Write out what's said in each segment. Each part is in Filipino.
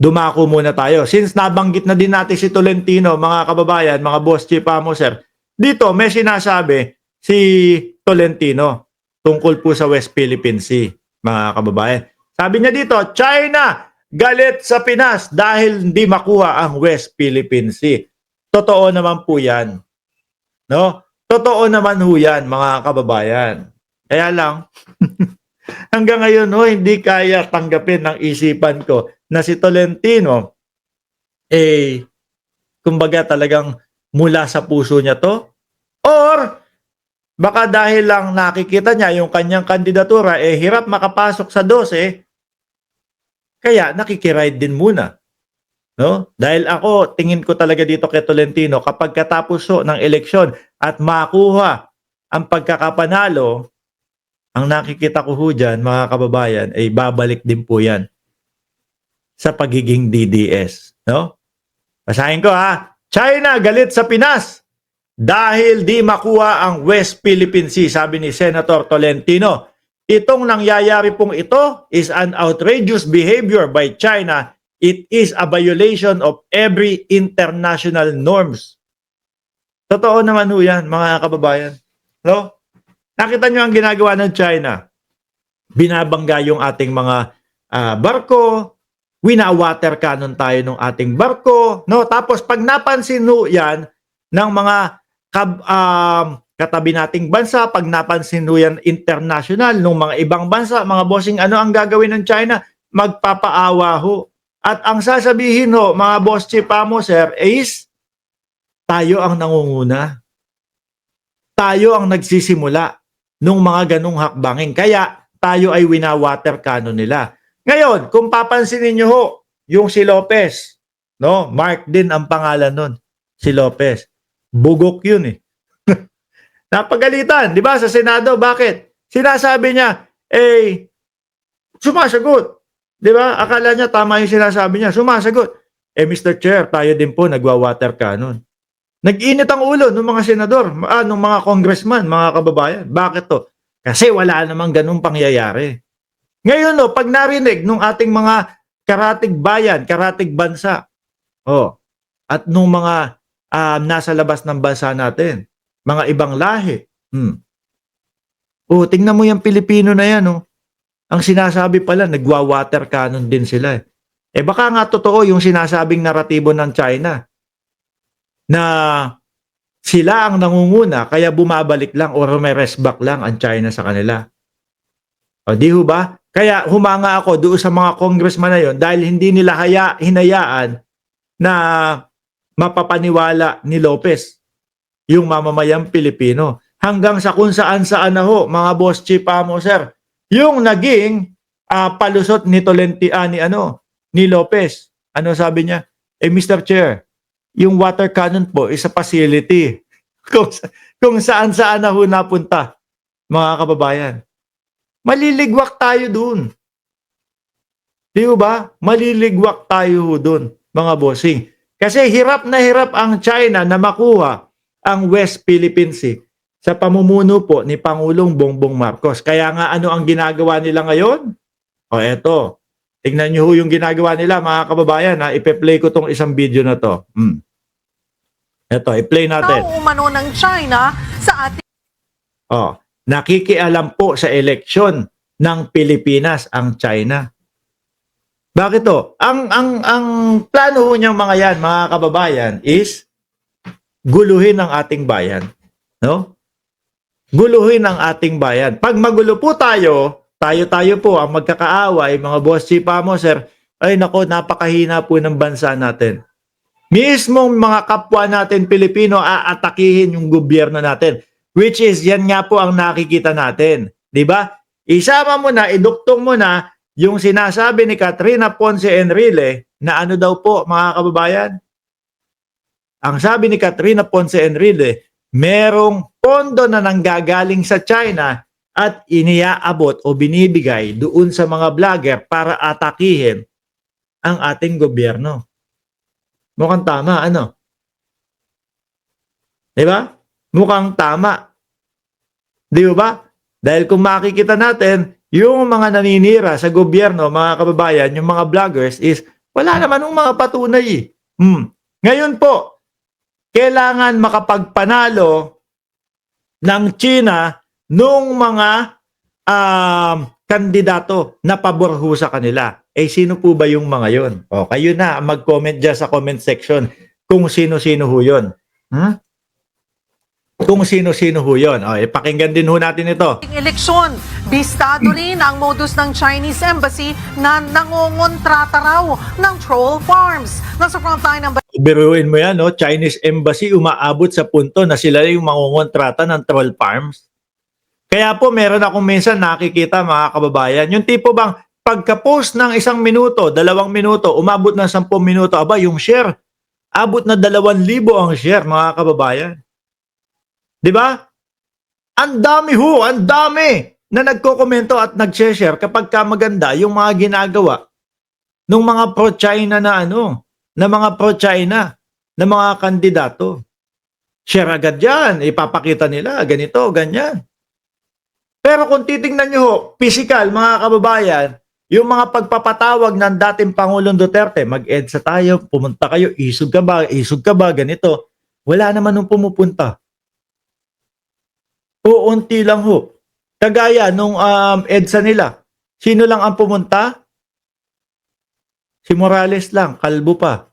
dumako muna tayo. Since nabanggit na din natin si Tolentino, mga kababayan, mga boss chief sir, dito may sinasabi si Tolentino tungkol po sa West Philippine Sea, mga kababayan. Sabi niya dito, China galit sa Pinas dahil hindi makuha ang West Philippine Sea. Totoo naman po yan. No? Totoo naman ho yan, mga kababayan. Kaya lang, hanggang ngayon hindi kaya tanggapin ng isipan ko na si Tolentino, kumbaga talagang mula sa puso niya to. Or, baka dahil lang nakikita niya yung kanyang kandidatura, hirap makapasok sa 12, kaya nakikiride din muna. No? Dahil ako, tingin ko talaga dito kay Tolentino, kapag katapos ng eleksyon at makuha ang pagkakapanalo, ang nakikita ko dyan, mga kababayan, ay babalik din po yan sa pagiging DDS. No? Basahin ko ha. China galit sa Pinas dahil di makuha ang West Philippine Sea, sabi ni Senator Tolentino. Itong nangyayari pong ito is an outrageous behavior by China. It is a violation of every international norms. Totoo naman ho yan, mga kababayan. No? Nakita nyo ang ginagawa ng China. Binabangga yung ating mga barko, wina-water cannon tayo ng ating barko, no? Tapos pag napansin ho yan ng mga katabi nating bansa, pag napansin ho yan international ng mga ibang bansa, mga bossing, ano ang gagawin ng China? Magpapaawa ho. At ang sasabihin ho, mga boss chief sir, is tayo ang nangunguna. Tayo ang nagsisimula nung mga ganung hakbangin. Kaya tayo ay wina-water cannon nila. Ngayon, kung papansinin niyo ho, yung si Lopez, no? Mark din ang pangalan nun, si Lopez. Bugok yun Napagalitan, di ba, sa Senado? Bakit? Sinasabi niya, sumasagot. Di ba? Akala niya tama yung sinasabi niya. Sumasagot. Mr. Chair, tayo din po nagwa-water cannon. Nag-init ang ulo ng mga senador, ng mga congressman, mga kababayan. Bakit to? Kasi wala namang ganung pangyayari. Ngayon, pag narinig nung ating mga karatig bayan, karatig bansa, at nung mga nasa labas ng bansa natin, mga ibang lahi, tingnan mo yung Pilipino na yan, Ang sinasabi pala, nagwa-water cannon din sila. Baka nga totoo yung sinasabing naratibo ng China na sila ang nangunguna kaya bumabalik lang or may rest back lang ang China sa kanila. Di ho ba? Kaya humanga ako doon sa mga congressman na yon dahil hindi nila hinayaan na mapapaniwala ni Lopez yung mamamayang Pilipino. Hanggang sa kung saan-saan na ho, mga boss chief sir, yung naging palusot ni ni Lopez. Ano sabi niya? Mr. Chair, yung water cannon po is a facility. Kung saan-saan na ho napunta, mga kababayan. Maliligwak tayo dun. Di ba? Maliligwak tayo dun, mga bossing. Kasi hirap na hirap ang China na makuha ang West Philippine Sea sa pamumuno po ni Pangulong Bongbong Marcos. Kaya nga ano ang ginagawa nila ngayon? Eto. Tingnan niyo ho yung ginagawa nila, mga kababayan. Ipe-play ko tong isang video na to. Eto, i-play natin. Umano ng China sa ating nakikialam po sa eleksyon ng Pilipinas ang China. Bakit to? Ang plano ho niyang mga yan, mga kababayan, is guluhin ang ating bayan. No? Guluhin ang ating bayan. Pag magulo po tayo po ang magkakaaway, mga boss chief sir, ay nako, napakahina po ng bansa natin. Mismong mga kapwa natin Pilipino aatakihin yung gobyerno natin. Which is, yan nga po ang nakikita natin. Diba? Isama mo na, iduktong mo na yung sinasabi ni Katrina Ponce Enrile na ano daw po, mga kababayan? Ang sabi ni Katrina Ponce Enrile, merong pondo na nanggagaling sa China at iniaabot o binibigay doon sa mga vlogger para atakihin ang ating gobyerno. Mukhang tama, ano? Diba? Mukhang tama. Di ba? Dahil kung makikita natin, yung mga naninira sa gobyerno, mga kababayan, yung mga vloggers is Wala naman ng mga patunay eh. Ngayon po, kailangan makapagpanalo ng China nung mga kandidato na pabor ho sa kanila. Eh, sino po ba yung mga yon? O, kayo na, mag-comment dyan sa comment section kung sino-sino ho yun. Kung sino-sino ho yun. O, pakinggan din ho natin ito. eleksyon. Bistado rin ang modus ng Chinese Embassy na nangongontrata raw ng troll farms. Nasa frontline ng Biruin mo yan, no? Chinese Embassy umaabot sa punto na sila yung mangungontrata ng troll farms. Kaya po, meron akong minsan nakikita, mga kababayan, yung tipo bang pagka-post ng 1 minuto, 2 minuto, umabot ng 10 minuto, aba, yung share, abot na 2,000 ang share, mga kababayan. Di ba? Ang dami na nagko-komento at nag-share kapag ka maganda yung mga ginagawa ng mga pro-China na mga pro-China, na mga kandidato. Share agad yan, ipapakita nila, ganito, ganyan. Pero kung titingnan nyo ho, physical, mga kababayan, yung mga pagpapatawag ng dating Pangulong Duterte, mag-EDSA tayo, pumunta kayo, isog ka ba, ganito. Wala naman nung pumupunta. O unti lang ho. Kagaya nung EDSA nila. Sino lang ang pumunta? Si Morales lang, kalbo pa.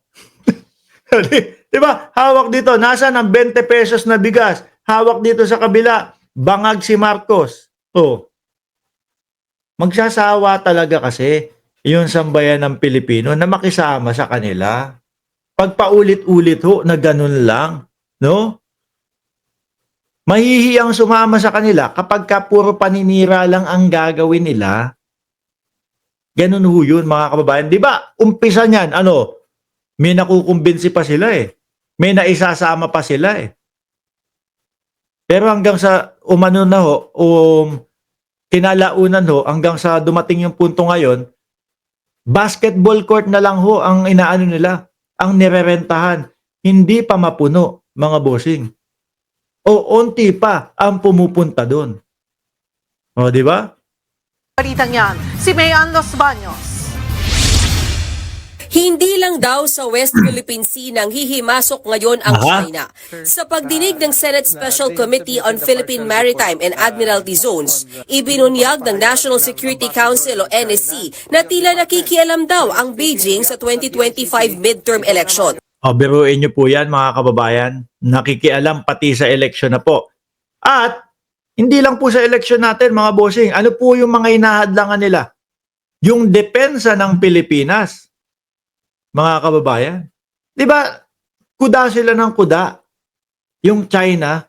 Diba? Hawak dito, nasa ng 20 pesos na bigas. Hawak dito sa kabila, bangag si Marcos. Oh. Magsasawa talaga kasi yung sambayan ng Pilipino na makisama sa kanila. Pagpaulit-ulit ho na ganun lang, no? Mahihiyang sumama sa kanila kapag ka puro paninira lang ang gagawin nila. Ganun ho yun, mga kababayan. Di ba, umpisa niyan, may nakukumbinsi pa sila eh. May naisasama pa sila eh. Pero hanggang sa umano na ho, kinalaunan ho, hanggang sa dumating yung punto ngayon, basketball court na lang ho ang inaano nila, ang nirerentahan. Hindi pa mapuno, mga bossing. O unti pa ang pumupunta doon. O, di ba? balitang yan, si Mayan Los Baños. Hindi lang daw sa West Philippine Sea nang hihimasok ngayon ang China. Sa pagdinig ng Senate Special Committee on Philippine Maritime and Admiralty Zones, ibinunyag ng National Security Council o NSC na tila nakikialam daw ang Beijing sa 2025 midterm election. O, biruin nyo po yan, mga kababayan. Nakikialam pati sa eleksyon na po. At hindi lang po sa eleksyon natin, mga bossing. Ano po yung mga inahadlangan nila? Yung depensa ng Pilipinas. Mga kababayan. Di ba, kuda sila ng kuda. Yung China,